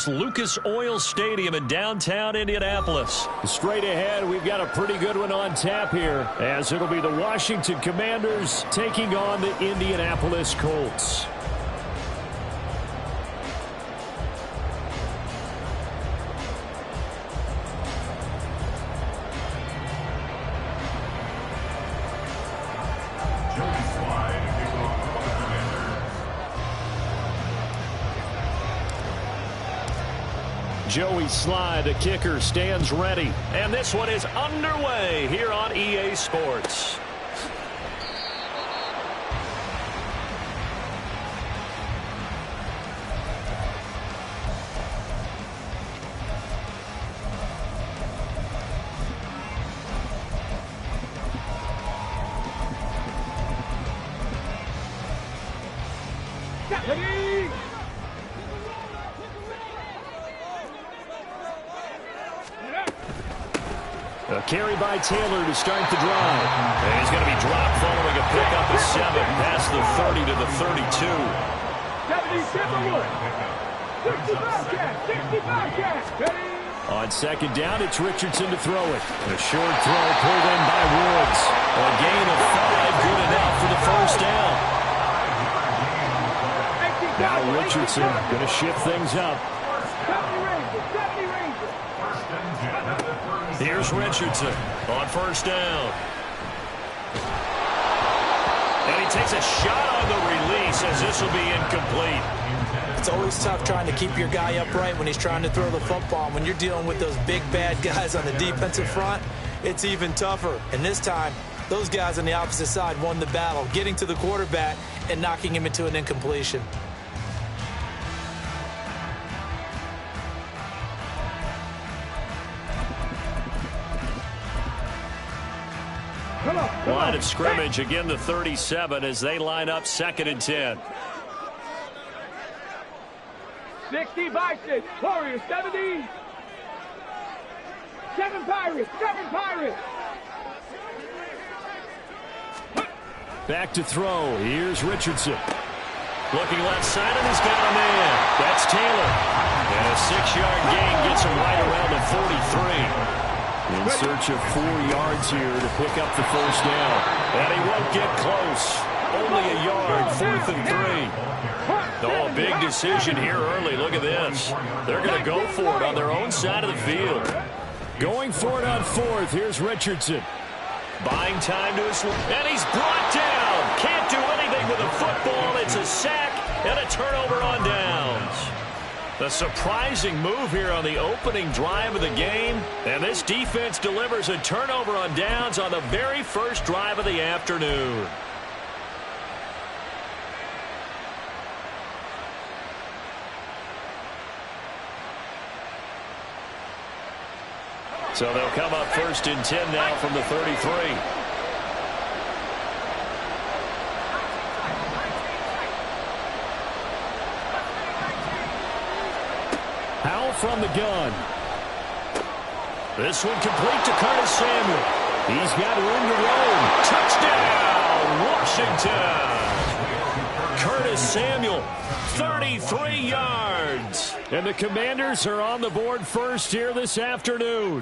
Lucas Oil Stadium in downtown Indianapolis. Straight ahead, we've got a pretty good one on tap here, as it'll be the Washington Commanders taking on the Indianapolis Colts. Joey Sly, the kicker, stands ready. And this one is underway here on EA Sports. A carry by Taylor to start the drive. And he's going to be dropped following a pickup of 7 past the 30 to the 32. 65 On second down, it's Richardson to throw it. A short throw pulled in by Woods. A gain of 5, good enough for the first down. Now Richardson going to shift things up. Here's Richardson on first down. And he takes a shot on the release as this will be incomplete. It's always tough trying to keep your guy upright when he's trying to throw the football. When you're dealing with those big, bad guys on the defensive front, it's even tougher. And this time, those guys on the opposite side won the battle, getting to the quarterback and knocking him into an incompletion. Line of scrimmage, again the 37 as they line up 2nd and 10. 60 Vikings, Warriors 70. 7 Pirates, 7 Pirates. Back to throw. Here's Richardson. Looking left side, and he's got a man. That's Taylor. And a 6-yard gain gets him right around the 43. In search of 4 yards here to pick up the first down. And he won't get close. Only a yard, 4th and 3. Oh, big decision here early. Look at this. They're going to go for it on their own side of the field. Going for it on 4th. Here's Richardson. Buying time to his... And he's brought down. Can't do anything with a football. It's a sack and a turnover on downs. A surprising move here on the opening drive of the game. And this defense delivers a turnover on downs on the very first drive of the afternoon. So they'll come up 1st and 10 now from the 33. From the gun. This one complete to Curtis Samuel. He's got room to roam. Touchdown, Washington. Curtis Samuel, 33 yards. And the Commanders are on the board first here this afternoon.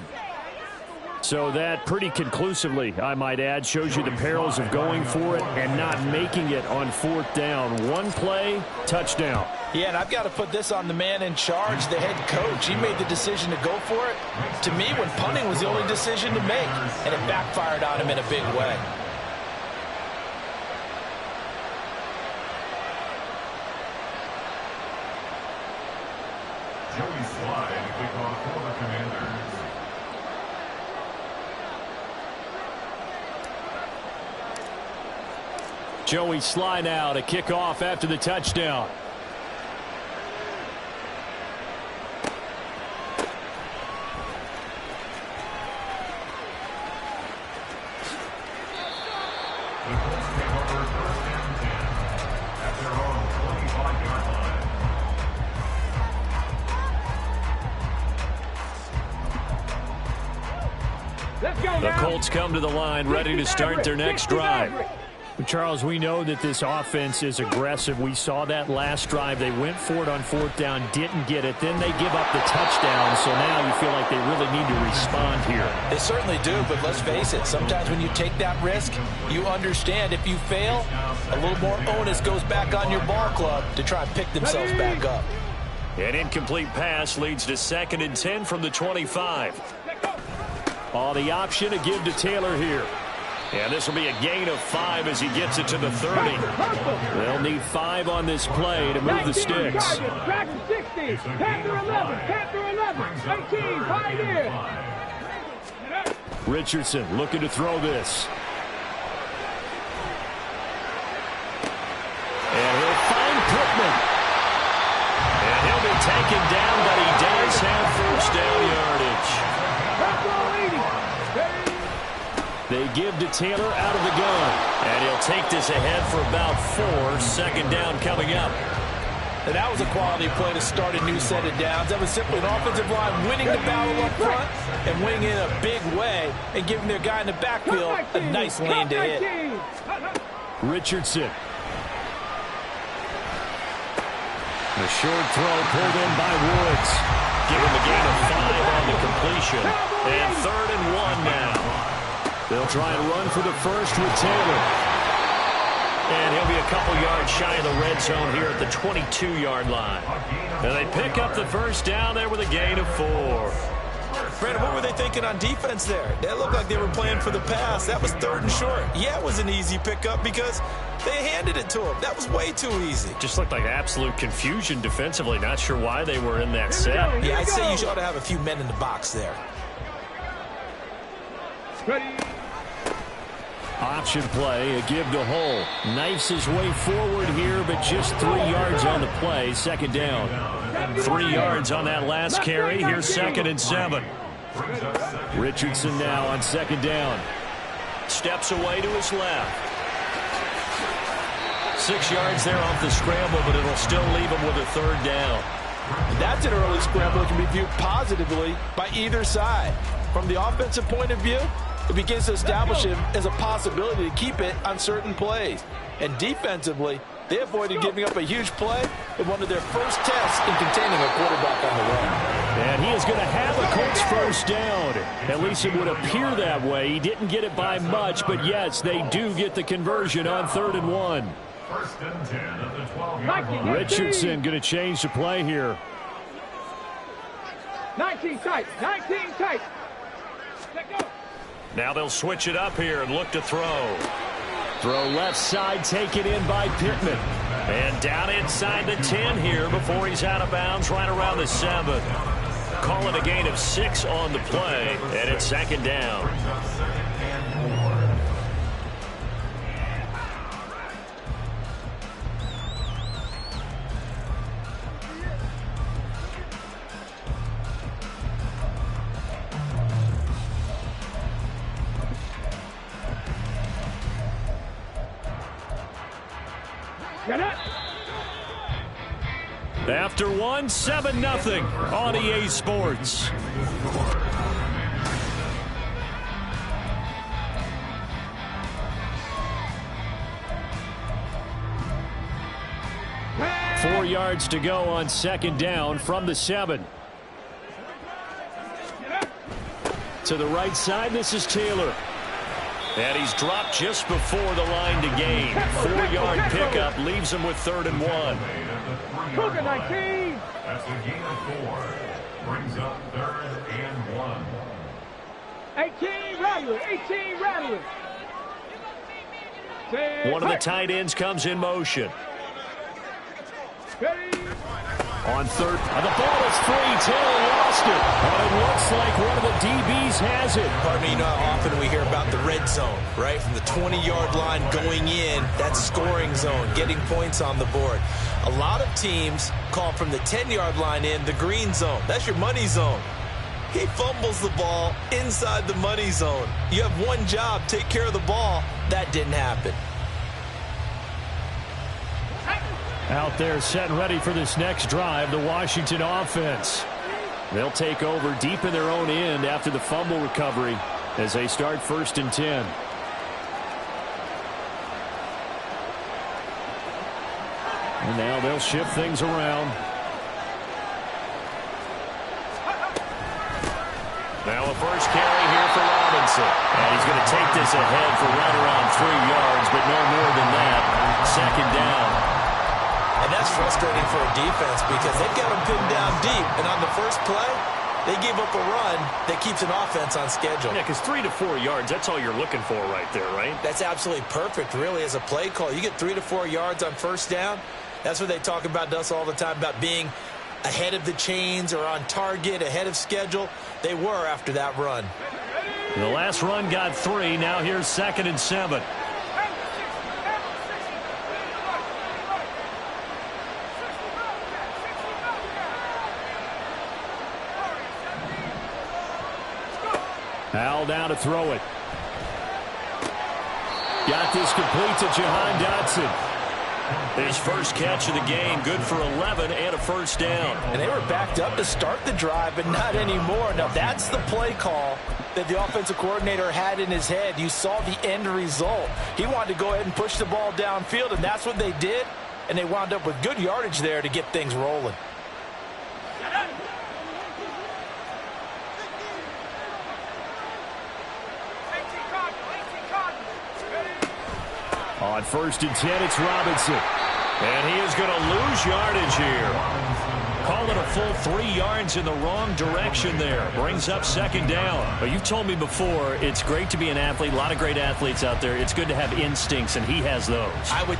So that pretty conclusively, I might add, shows you the perils of going for it and not making it on 4th down. One play, touchdown. Yeah, and I've got to put this on the man in charge, the head coach. He made the decision to go for it. To me, when punting was the only decision to make, and it backfired on him in a big way. Joey Sly to kick off for the Commanders. Joey Sly now to kick off after the touchdown. The Colts come to the line ready to start their next drive. Charles, we know that this offense is aggressive. We saw that last drive. They went for it on fourth down, didn't get it. Then they give up the touchdown, so now you feel like they really need to respond here. They certainly do, but let's face it, sometimes when you take that risk, you understand if you fail, a little more onus goes back on your ball club to try and pick themselves back up. An incomplete pass leads to 2nd and 10 from the 25. Oh, the option to give to Taylor here. And this will be a gain of 5 as he gets it to the 30. They'll need 5 on this play to move the sticks. Back to 60. Panther 11. Panther 11. 18. Pioneer. Richardson looking to throw this. And he'll find Pittman. And he'll be taken down, but he does have first down yardage. They give to Taylor out of the gun. And he'll take this ahead for about 4. 2nd down coming up. And that was a quality play to start a new set of downs. That was simply an offensive line winning the battle up front and winning in a big way and giving their guy in the backfield a nice lane to hit. Richardson. The short throw pulled in by Woods. Give him a gain of 5 on the completion. And 3rd and 1 now. They'll try and run for the first with Taylor. And he'll be a couple yards shy of the red zone here at the 22-yard line. And they pick up the first down there with a gain of 4. Brandon, what were they thinking on defense there? They looked like they were playing for the pass. That was 3rd and short. Yeah, it was an easy pickup because they handed it to him. That was way too easy. Just looked like absolute confusion defensively. Not sure why they were in that set. Yeah, I'd say you ought to have a few men in the box there. Ready. Option play, a give to Hull. Knifes his way forward here, but just 3 yards on the play. 2nd down. 3 yards on that last carry. Here's 2nd and 7. Richardson now on 2nd down. Steps away to his left. 6 yards there off the scramble, but it'll still leave him with a 3rd down. That's an early scramble that can be viewed positively by either side. From the offensive point of view, it begins to establish him as a possibility to keep it on certain plays. And defensively, they avoided giving up a huge play in one of their first tests in containing a quarterback on the run. And he is going to have a Colts first down. At least it would appear that way. He didn't get it by much, but yes, they do get the conversion on 3rd and 1. 1st and 10 at the 12-yard line. Richardson going to change the play here. 19 tight. 19 tight. Let go. Now they'll switch it up here and look to throw. Throw left side, taken in by Pittman. And down inside the 10 here before he's out of bounds right around the 7. Call it a gain of 6 on the play, and it's 2nd down. After 1, 7-0 on EA Sports. Four yards to go on 2nd down from the 7. To the right side, this is Taylor. And he's dropped just before the line to gain. 4-yard pickup leaves him with 3rd and 1. Cougar 19. That's a gain of 4. Brings up 3rd and 1. 18 Rattler. 18 Rattler. One of the tight ends comes in motion. Ready. On 3rd, the ball is free. Taylor lost it. And it looks like one of the DBs has it. I mean, you know how often we hear about the red zone, right? From the 20-yard line going in, that scoring zone, getting points on the board. A lot of teams call from the 10-yard line in the green zone. That's your money zone. He fumbles the ball inside the money zone. You have one job, take care of the ball. That didn't happen. Out there set and ready for this next drive, the Washington offense. They'll take over deep in their own end after the fumble recovery as they start 1st and 10. And now they'll shift things around. Now a first carry here for Robinson. And he's going to take this ahead for right around 3 yards, but no more than that. Second down. And that's frustrating for a defense because they've got them pinned down deep. And on the first play, they gave up a run that keeps an offense on schedule. Yeah, because 3 to 4 yards, that's all you're looking for right there, right? That's absolutely perfect, really, as a play call. You get 3 to 4 yards on first down. That's what they talk about to us all the time, about being ahead of the chains or on target, ahead of schedule. They were after that run. The last run got 3. Now here's 2nd and 7. Howell down to throw it. Got this complete to Jahan Dotson. His first catch of the game, good for 11 and a first down. And they were backed up to start the drive, but not anymore. Now, that's the play call that the offensive coordinator had in his head. You saw the end result. He wanted to go ahead and push the ball downfield, and that's what they did. And they wound up with good yardage there to get things rolling. On 1st and 10, it's Robinson. And he is going to lose yardage here. Call it a full 3 yards in the wrong direction there. Brings up 2nd down. But you've told me before, it's great to be an athlete. A lot of great athletes out there. It's good to have instincts, and he has those. I would...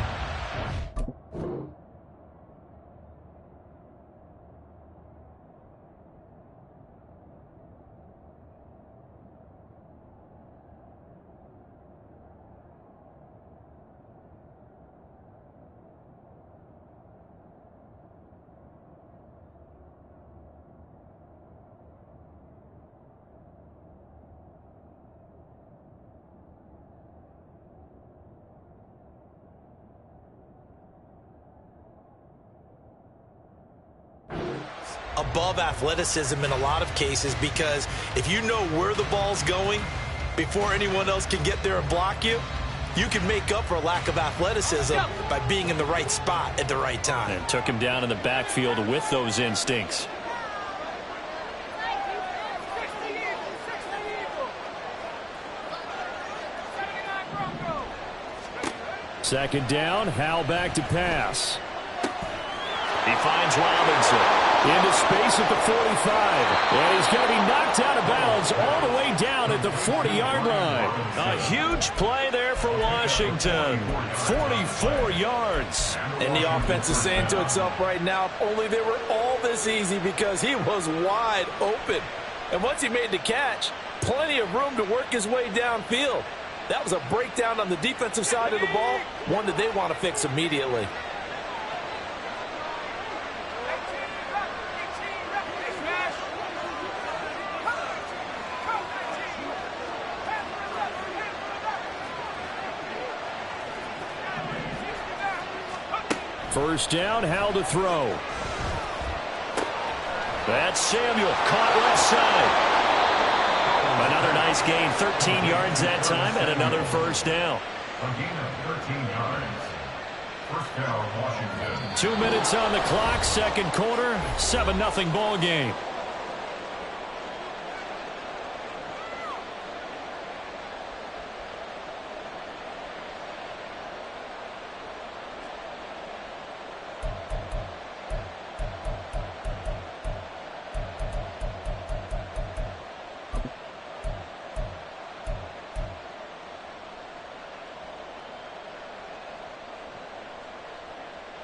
above athleticism in a lot of cases, because if you know where the ball's going before anyone else can get there and block you, you can make up for a lack of athleticism by being in the right spot at the right time. And took him down in the backfield with those instincts. Second down, Howell back to pass. He finds Robinson. Into space at the 45. And he's going to be knocked out of bounds all the way down at the 40-yard line. A huge play there for Washington. 44 yards. And the offense is saying to itself right now, if only they were all this easy, because he was wide open. And once he made the catch, plenty of room to work his way downfield. That was a breakdown on the defensive side of the ball, one that they want to fix immediately. First down, Howell to throw. That's Samuel, caught left side. Another nice gain, 13 yards that time, and another first down. A gain of 13 yards. First down, Washington. 2 minutes on the clock, second quarter, 7-0 ball game.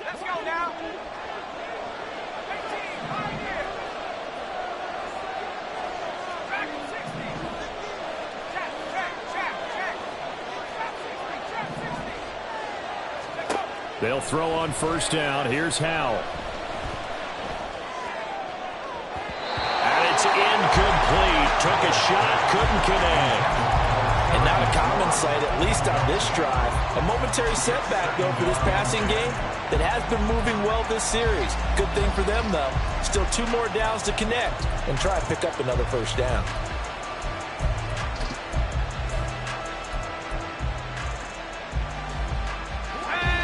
Let's go now. 18, right here. Back to 60. Check. Check 60. They'll throw on first down. Here's Howell. And it's incomplete. Took a shot, couldn't connect. And not a common sight, at least on this drive. A momentary setback, though, for this passing game that has been moving well this series. Good thing for them, though. Still 2 more downs to connect and try to pick up another first down.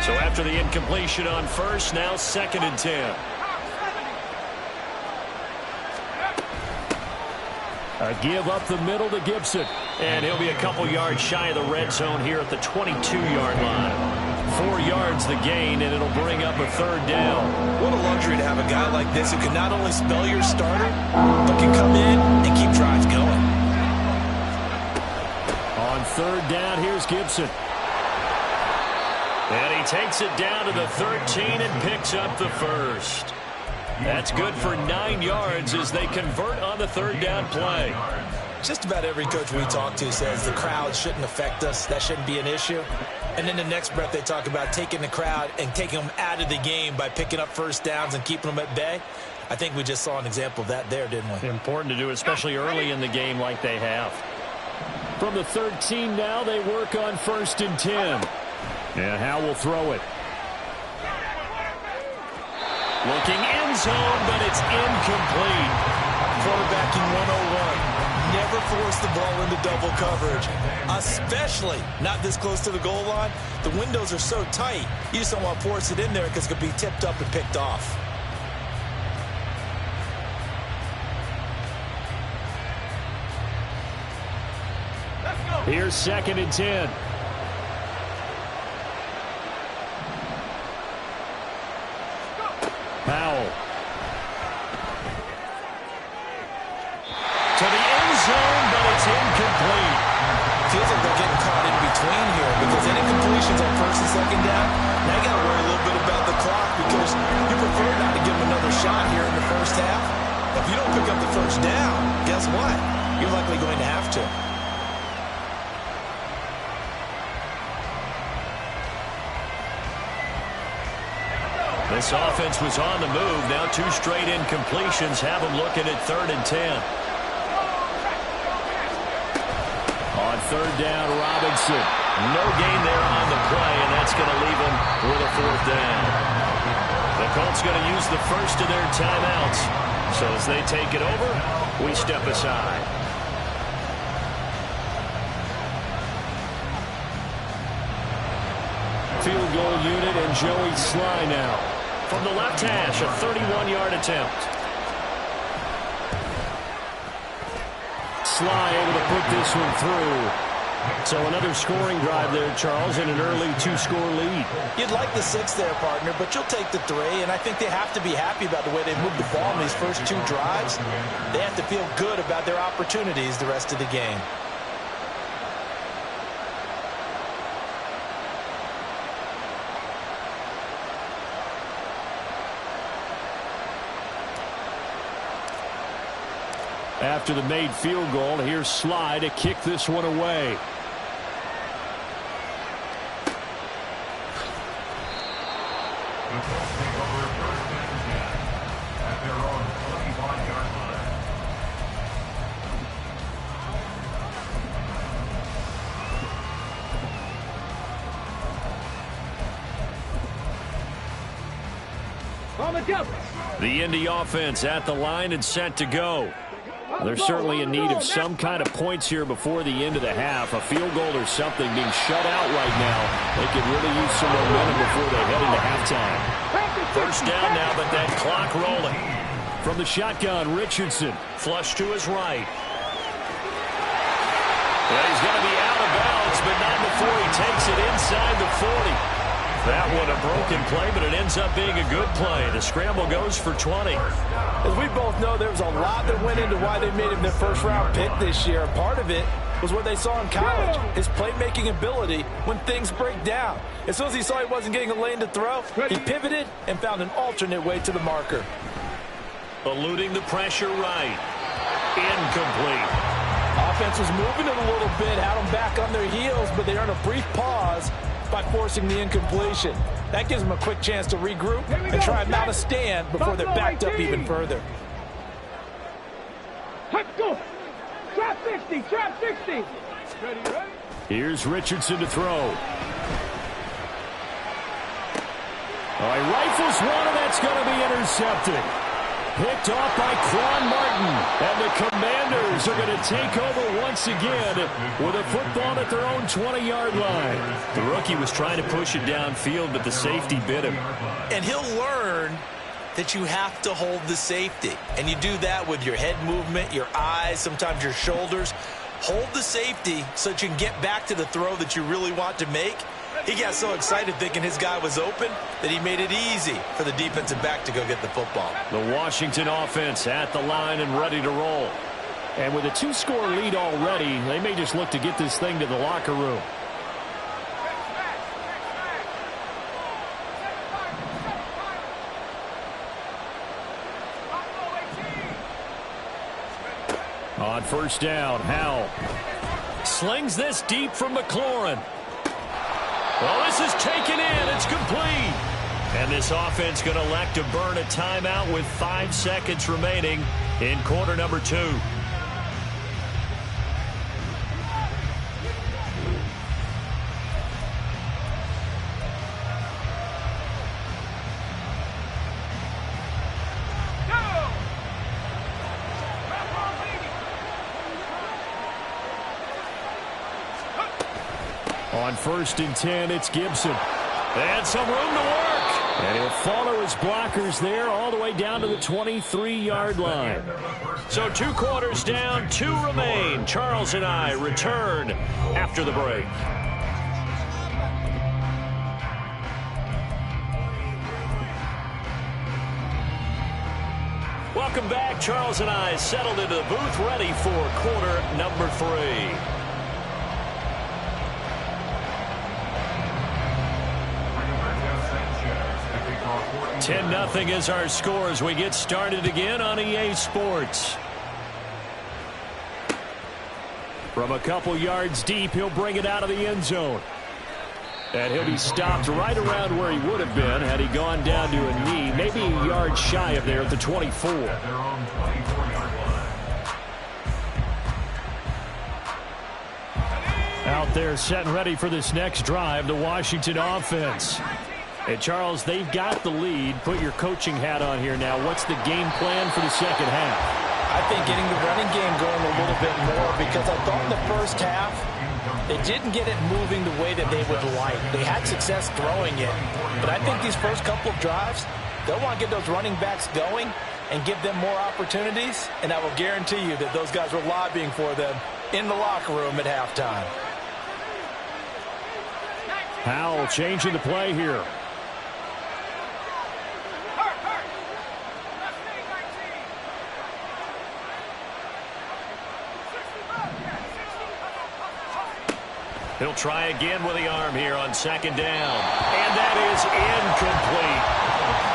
So after the incompletion on first, now 2nd and 10. A give up the middle to Gibson. And he'll be a couple yards shy of the red zone here at the 22-yard line. 4 yards the gain, and it'll bring up a 3rd down. What a luxury to have a guy like this who can not only spell your starter, but can come in and keep drives going. On 3rd down, here's Gibson. And he takes it down to the 13 and picks up the 1st. That's good for 9 yards as they convert on the 3rd down play. Just about every coach we talk to says the crowd shouldn't affect us. That shouldn't be an issue. And in the next breath, they talk about taking the crowd and taking them out of the game by picking up 1st downs and keeping them at bay. I think we just saw an example of that there, didn't we? Important to do, especially early in the game like they have. From the 13 now, they work on 1st and 10. And Howe will throw it. Looking end zone, but it's incomplete. Quarterbacking 101. Never force the ball into double coverage, especially not this close to the goal line. The windows are so tight, you just don't want to force it in there because it could be tipped up and picked off. Here's 2nd and 10. Powell. To the end zone, but it's incomplete. Feels like they're getting caught in between here because any completions on 1st and 2nd down, now you got to worry a little bit about the clock because you prefer not to give them another shot here in the 1st half. If you don't pick up the 1st down, guess what? You're likely going to have to. This offense was on the move. Now 2 straight incompletions have them looking at 3rd and 10. On 3rd down, Robinson. No gain there on the play, and that's going to leave them with a 4th down. The Colts going to use the first of their timeouts. So as they take it over, we step aside. Field goal unit and Joey Sly now. From the left hash, a 31-yard attempt. Sly able to put this one through. So another scoring drive there, Charles, and an early 2-score lead. You'd like the 6 there, partner, but you'll take the 3, and I think they have to be happy about the way they moved the ball in these first 2 drives. They have to feel good about their opportunities the rest of the game. After the made field goal, here's Sly to kick this one away. The Indy offense at the line and set to go. They're certainly in need of some kind of points here before the end of the half. A field goal or something being shut out right now. They could really use some momentum before they head into halftime. 1st down now, but that clock rolling. From the shotgun, Richardson. Flush to his right. Well, he's going to be out of bounds, but not before he takes it inside the 40. That one a broken play, but it ends up being a good play. The scramble goes for 20. As we both know, there was a lot that went into why they made him their 1st-round pick this year. Part of it was what they saw in college, his playmaking ability when things break down. As soon as he saw he wasn't getting a lane to throw, he pivoted and found an alternate way to the marker. Eluding the pressure right. Incomplete. Offense was moving it a little bit, had them back on their heels, but they earned a brief pause by forcing the incompletion. That gives them a quick chance to regroup and try and mount a stand before they're backed up even further. Let's go. Trap 60, trap 60. Ready? Here's Richardson to throw. All right, rifles one, and that's going to be intercepted. Picked off by Quan Martin. And the Commanders Bears are going to take over once again with a football at their own 20-yard line. The rookie was trying to push it downfield, but the safety bit him. And he'll learn that you have to hold the safety. And you do that with your head movement, your eyes, sometimes your shoulders. Hold the safety so that you can get back to the throw that you really want to make. He got so excited thinking his guy was open that he made it easy for the defensive back to go get the football. The Washington offense at the line and ready to roll. And with a 2-score lead already, they may just look to get this thing to the locker room. On first down, Howell slings this deep from McLaurin. Well, this is taken in. It's complete. And this offense going to elect to burn a timeout with 5 seconds remaining in quarter number 2. On first and 10, it's Gibson. And some room to work. And he'll follow his blockers there all the way down to the 23-yard line. So 2 quarters down, 2 remain. Charles and I return after the break. Welcome back. Charles and I settled into the booth ready for quarter number 3. 10-0 is our score as we get started again on EA Sports. From a couple yards deep, he'll bring it out of the end zone. And he'll be stopped right around where he would have been had he gone down to a knee, maybe a yard shy of there at the 24. Out there set and ready for this next drive, the Washington offense. Hey, Charles, they've got the lead. Put your coaching hat on here now. What's the game plan for the second half? I think getting the running game going a little bit more, because I thought in the first half they didn't get it moving the way that they would like. They had success throwing it, but I think these first couple of drives, they'll want to get those running backs going and give them more opportunities, and I will guarantee you that those guys were lobbying for them in the locker room at halftime. Howell changing the play here. He'll try again with the arm here on second down. And that is incomplete.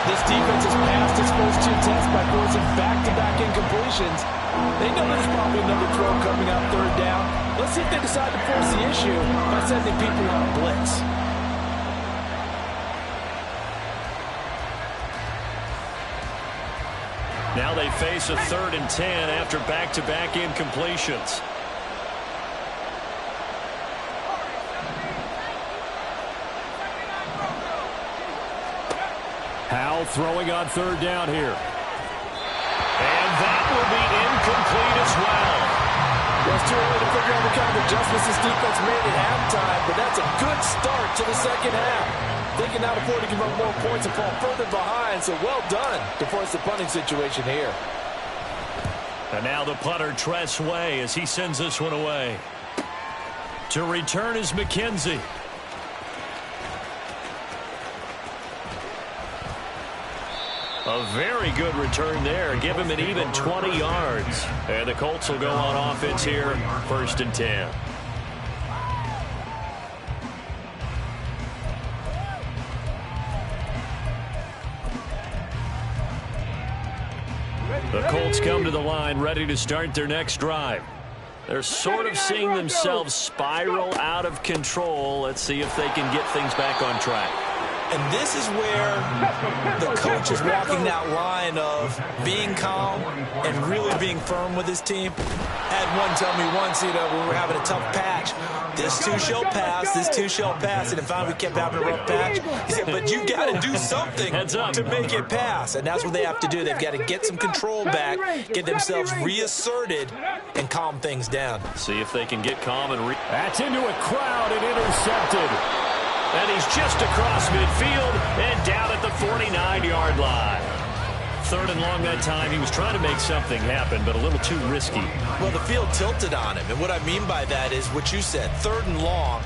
This defense has passed its first 2 tests by forcing back-to-back incompletions. They know there's probably another throw coming on third down. Let's see if they decide to force the issue by sending people on a blitz. Now they face a 3rd and 10 after back-to-back incompletions. Howell throwing on third down here. And that will be incomplete as well. Well, it's too early to figure out what kind of adjustments this defense made at halftime, but that's a good start to the second half. They can now afford to give up more points and fall further behind, so well done to force the punting situation here. And now the punter, Tress Way, as he sends this one away. To return is McKenzie. A very good return there. Give him an even 20 yards. And the Colts will go on offense here, 1st and 10. The Colts come to the line ready to start their next drive. They're sort of seeing themselves spiral out of control. Let's see if they can get things back on track. And this is where the coach is walking that line of being calm and really being firm with his team. Had one tell me once, when we were having a tough patch, this too shall pass, this too shall pass. And finally we kept having a rough patch. He said, but you got to do something to make it pass. And that's what they have to do. They've got to get some control back, get themselves reasserted, and calm things down. See if they can get calm and That's into a crowd and intercepted. And he's just across midfield and down at the 49-yard line. 3rd and long that time. He was trying to make something happen, but a little too risky. Well, the field tilted on him. And what I mean by that is what you said. 3rd and long.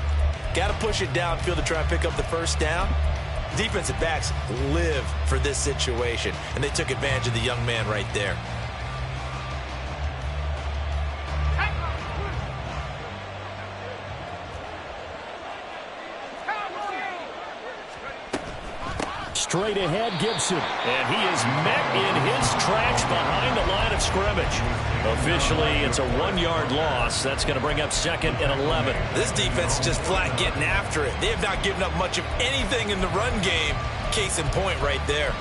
Got to push it downfield to try and pick up the first down. Defensive backs live for this situation. And they took advantage of the young man right there. Straight ahead, Gibson. And he is met in his tracks behind the line of scrimmage. Officially, it's a 1-yard loss. That's going to bring up 2nd and 11. This defense is just flat getting after it. They have not given up much of anything in the run game. Case in point right there.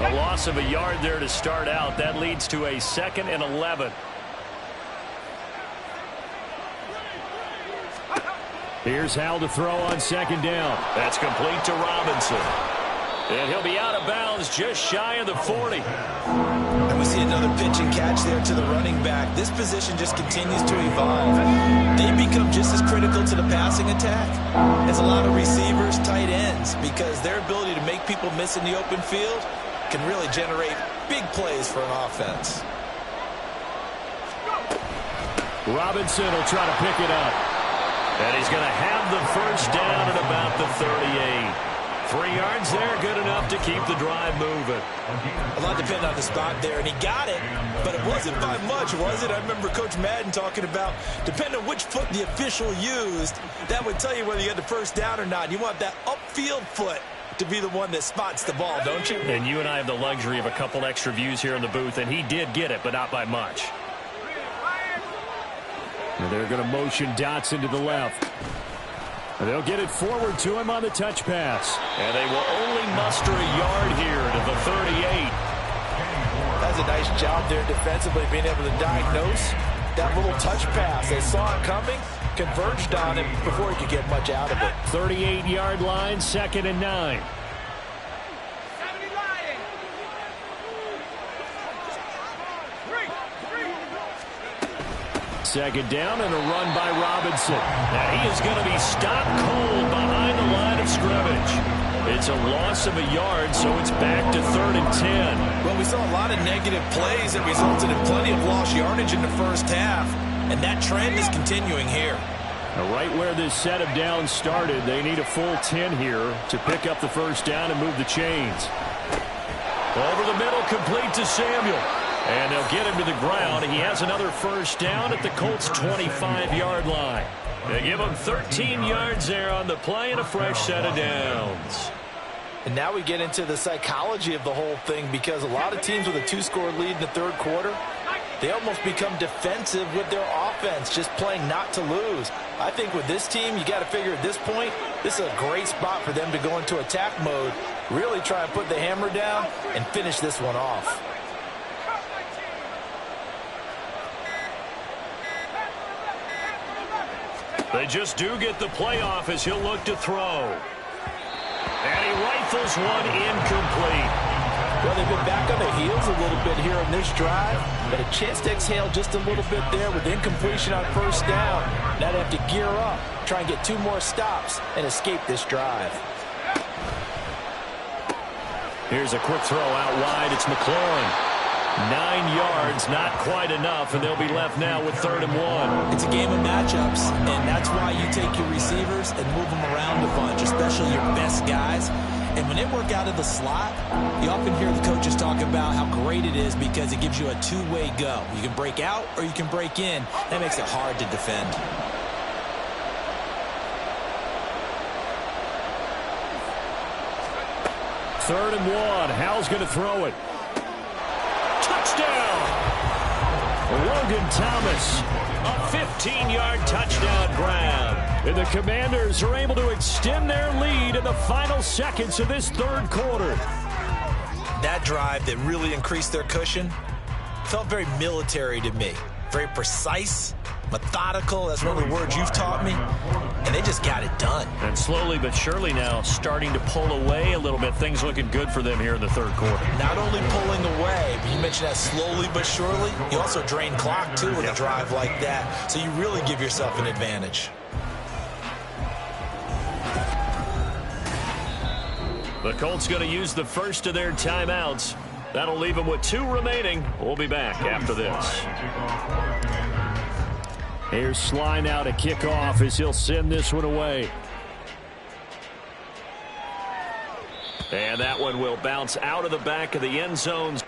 A loss of a yard there to start out. That leads to a 2nd and 11. Here's Hal to throw on 2nd down. That's complete to Robinson. And he'll be out of bounds just shy of the 40. And we see another pitch and catch there to the running back. This position just continues to evolve. They become just as critical to the passing attack as a lot of receivers, tight ends, because their ability to make people miss in the open field can really generate big plays for an offense. Robinson will try to pick it up. And he's going to have the first down at about the 38. 3 yards there, good enough to keep the drive moving. A lot depended on the spot there, and he got it, but it wasn't by much, was it? I remember Coach Madden talking about, depending on which foot the official used, that would tell you whether you had the first down or not. You want that upfield foot to be the one that spots the ball, don't you? And you and I have the luxury of a couple extra views here in the booth, and he did get it, but not by much. And they're going to motion Dotson to the left. And they'll get it forward to him on the touch pass. And they will only muster a yard here to the 38. That's a nice job there defensively, being able to diagnose that little touch pass. They saw it coming, converged on him before he could get much out of it. 38-yard line, 2nd and 9. Second down and a run by Robinson. Now he is going to be stopped cold behind the line of scrimmage. It's a loss of a yard, so it's back to 3rd and 10. Well, we saw a lot of negative plays that resulted in plenty of lost yardage in the first half, and that trend is continuing here. Now, right where this set of downs started, they need a full 10 here to pick up the first down and move the chains. Over the middle, complete to Samuel. And they'll get him to the ground. He has another first down at the Colts' 25-yard line. They give him 13 yards there on the play and a fresh set of downs. And now we get into the psychology of the whole thing, because a lot of teams with a 2-score lead in the 3rd quarter, they almost become defensive with their offense, just playing not to lose. I think with this team, you got to figure at this point, this is a great spot for them to go into attack mode, really try and put the hammer down and finish this one off. They just do get the playoff as he'll look to throw. And he rifles one incomplete. Well, they've been back on their heels a little bit here in this drive, but a chance to exhale just a little bit there with incompletion on first down. Now they have to gear up, try and get 2 more stops and escape this drive. Here's a quick throw out wide. It's McLaurin. 9 yards, not quite enough, and they'll be left now with 3rd and 1. It's a game of matchups, and that's why you take your receivers and move them around a bunch, especially your best guys. And when they work out of the slot, you often hear the coaches talk about how great it is because it gives you a 2-way go. You can break out or you can break in. That makes it hard to defend. Third and 1. Hal's going to throw it. Touchdown! Logan Thomas, a 15-yard touchdown grab. And the Commanders are able to extend their lead in the final seconds of this third quarter. That drive that really increased their cushion felt very military to me. Very precise, methodical. That's one of the words you've taught me. And they just got it done. And slowly but surely now starting to pull away a little bit. Things looking good for them here in the third quarter. Not only pulling away, but you mentioned that slowly but surely. You also drain clock, too, with a drive like that. So you really give yourself an advantage. The Colts going to use the first of their timeouts. That'll leave them with 2 remaining. We'll be back after this. Here's Sly now to kick off as he'll send this one away. And that one will bounce out of the back of the end zones.